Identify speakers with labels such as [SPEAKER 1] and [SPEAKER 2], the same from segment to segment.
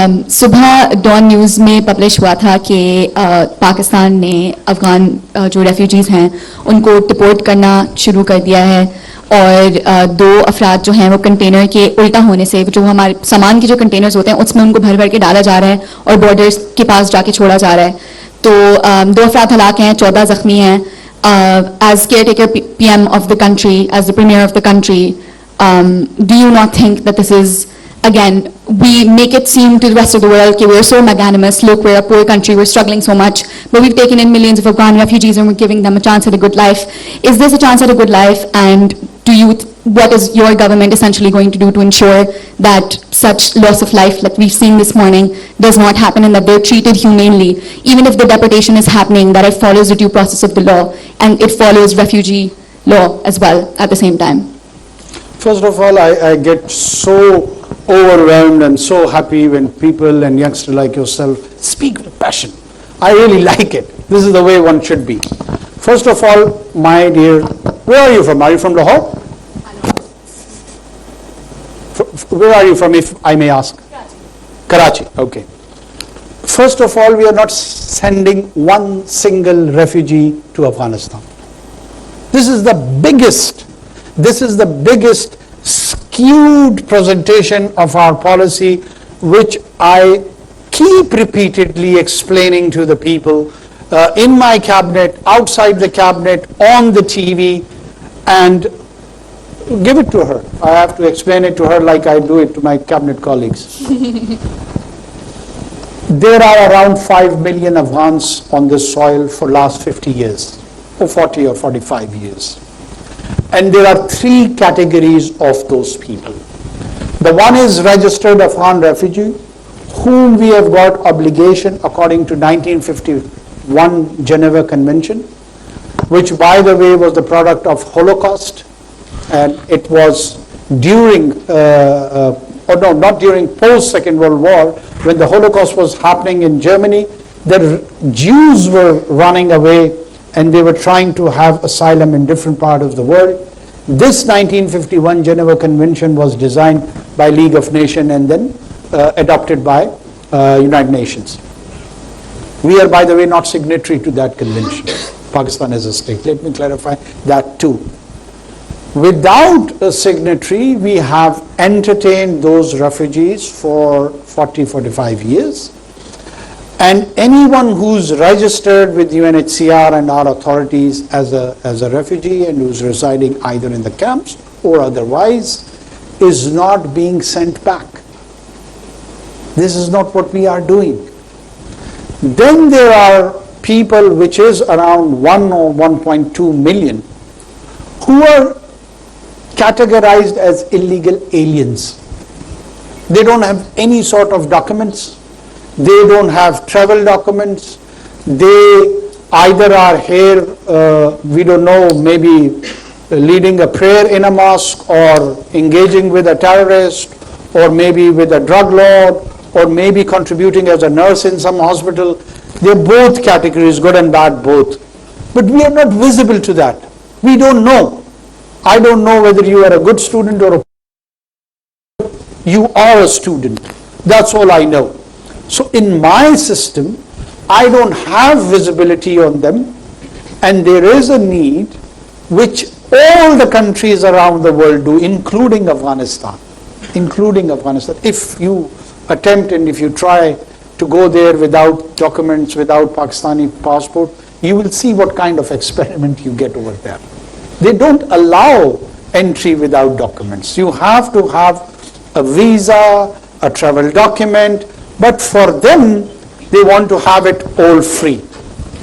[SPEAKER 1] सुबह don news में publish हुआ था कि पाकिस्तान ने अफ़गान जो रेफ्यूजीज़ हैं उनको डिपोर्ट करना शुरू कर दिया है और 2 अफराद जो हैं वो कंटेनर के उल्टा होने से, जो हमारे सामान के जो कंटेनर्स होते हैं उसमें उनको भर भर के डाला जा रहा है और बॉर्डर्स के पास जाके छोड़ा जा रहा है। तो 2 अफराद हलाक हैं, 14 ज़ख्मी हैं। As caretaker PM of the country, as the premier of the country, do you not think that this is, again, we make it seem to the rest of the world that we're so magnanimous, look, we're a poor country, we're struggling so much, but we've taken in millions of Afghan refugees and we're giving them a chance at a good life. Is this a chance at a good life? And what is your government essentially going to do to ensure that such loss of life like we've seen this morning does not happen and that they're treated humanely, even if the deportation is happening, that it follows the due process of the law and it follows refugee law as well at the same time?
[SPEAKER 2] First of all, I get so overwhelmed and so happy when people and youngsters like yourself speak with passion. I really like it. This is the way one should be. First of all, my dear, where are you from? Are you from Lahore? Where are you from, if I may ask? Karachi. Okay. First of all, we are not sending one single refugee to Afghanistan. This is the biggest skewed presentation of our policy, which I keep repeatedly explaining to the people in my cabinet, outside the cabinet, on the TV, and give it to her. I have to explain it to her like I do it to my cabinet colleagues. There are around 5 million Afghans on this soil for last 50 years, or 40 or 45 years. And there are 3 categories of those people. The one is registered Afghan refugee, whom we have got obligation according to 1951 Geneva Convention, which by the way was the product of Holocaust, and it was during, not during post-Second World War, when the Holocaust was happening in Germany, the Jews were running away and they were trying to have asylum in different parts of the world. This 1951 Geneva Convention was designed by League of Nations and then adopted by United Nations. We are, by the way, not signatory to that convention. Pakistan is a state. Let me clarify that too. Without a signatory, we have entertained those refugees for 40-45 years. And anyone who's registered with UNHCR and our authorities as a refugee and who's residing either in the camps or otherwise is not being sent back. This is not what we are doing. Then there are people, which is around 1 or 1.2 million, who are categorized as illegal aliens. They don't have any sort of documents. They don't have travel documents. They either are here, we don't know, maybe leading a prayer in a mosque, or engaging with a terrorist, or maybe with a drug lord, or maybe contributing as a nurse in some hospital. They're both categories, good and bad both. But we are not visible to that. We don't know. I don't know whether you are a good student or you are a student. That's all I know. So in my system, I don't have visibility on them, and there is a need which all the countries around the world do, including Afghanistan. If you attempt and if you try to go there without documents, without Pakistani passport, you will see what kind of experiment you get over there. They don't allow entry without documents. You have to have a visa, a travel document, but for them, they want to have it all free.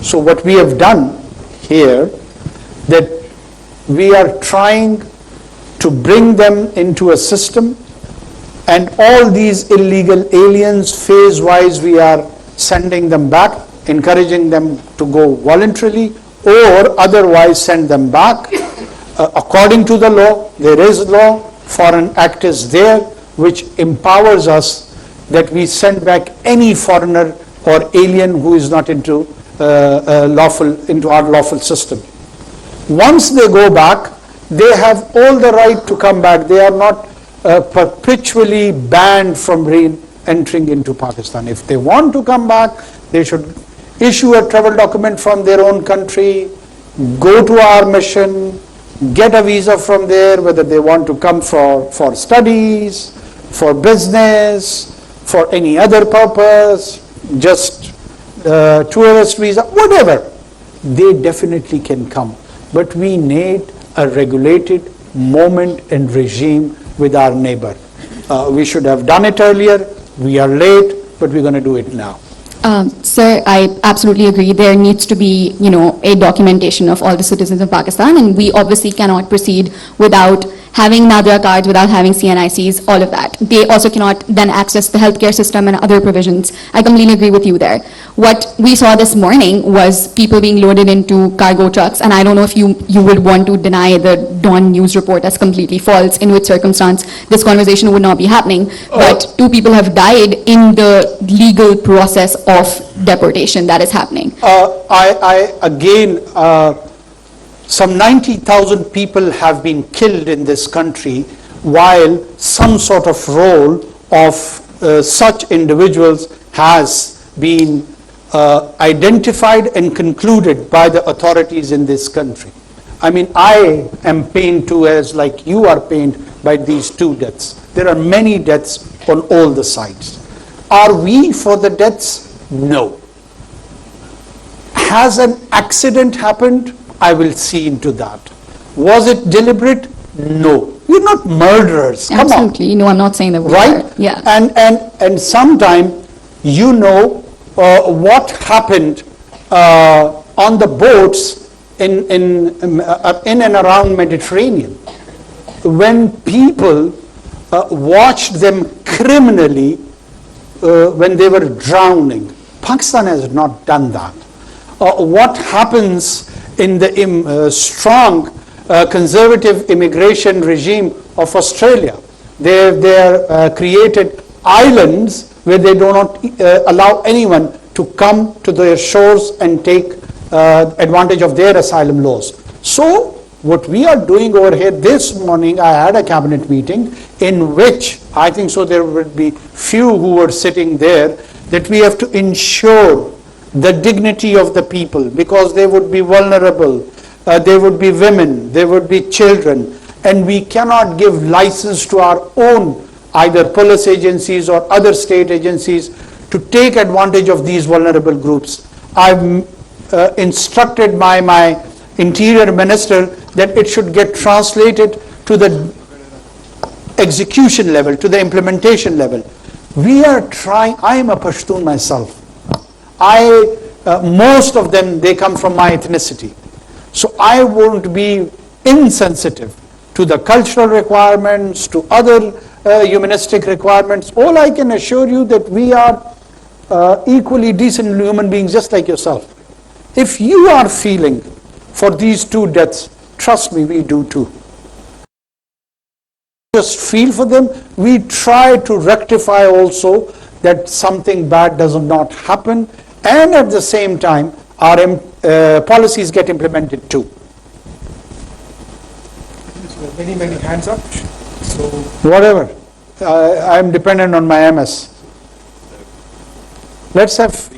[SPEAKER 2] So what we have done here, that we are trying to bring them into a system, and all these illegal aliens, phase-wise, we are sending them back, encouraging them to go voluntarily, or otherwise send them back. According to the law, there is law, Foreign Act is there, which empowers us that we send back any foreigner or alien who is not into our lawful system. Once they go back, they have all the right to come back. They are not perpetually banned from entering into Pakistan. If they want to come back, they should issue a travel document from their own country, go to our mission, get a visa from there, whether they want to come for studies, for business, for any other purpose, just tourist visa, whatever, they definitely can come. But we need a regulated moment and regime with our neighbor. We should have done it earlier. We are late, but we're going to do it now.
[SPEAKER 1] Sir, I absolutely agree. There needs to be, a documentation of all the citizens of Pakistan, and we obviously cannot proceed without having Nadra cards, without having CNICs, all of that. They also cannot then access the healthcare system and other provisions. I completely agree with you there. What we saw this morning was people being loaded into cargo trucks, and I don't know if you would want to deny the Dawn news report as completely false, in which circumstance this conversation would not be happening. But 2 people have died in the legal process of deportation that is happening.
[SPEAKER 2] Some 90,000 people have been killed in this country, while some sort of role of such individuals has been identified and concluded by the authorities in this country. I mean, I am pained too, as like you are pained by these 2 deaths. There are many deaths on all the sides. Are we for the deaths? No. Has an accident happened? I will see into that. Was it deliberate? No. We're not murderers. Come on.
[SPEAKER 1] Absolutely. No, I'm not saying that we
[SPEAKER 2] Right?
[SPEAKER 1] are. Yeah.
[SPEAKER 2] And sometime, what happened on the boats in and around Mediterranean, when people watched them criminally when they were drowning. Pakistan has not done that. What happens in the strong conservative immigration regime of Australia? They created islands where they do not allow anyone to come to their shores and take advantage of their asylum laws. So what we are doing over here, this morning I had a cabinet meeting in which I think so there would be few who were sitting there, that we have to ensure the dignity of the people, because they would be vulnerable, they would be women, they would be children, and we cannot give license to our own either police agencies or other state agencies to take advantage of these vulnerable groups. I've instructed my interior minister that it should get translated to the execution level, to the implementation level. We are trying. I am a Pashtun myself. Most of them, they come from my ethnicity. So I won't be insensitive to the cultural requirements, to other humanistic requirements. All I can assure you that we are equally decent human beings, just like yourself. If you are feeling for these 2 deaths, trust me, we do too. Just feel for them. We try to rectify also that something bad does not happen, and at the same time our policies get implemented too.
[SPEAKER 3] Many hands up. So
[SPEAKER 2] whatever, I am dependent on my MS. Let's have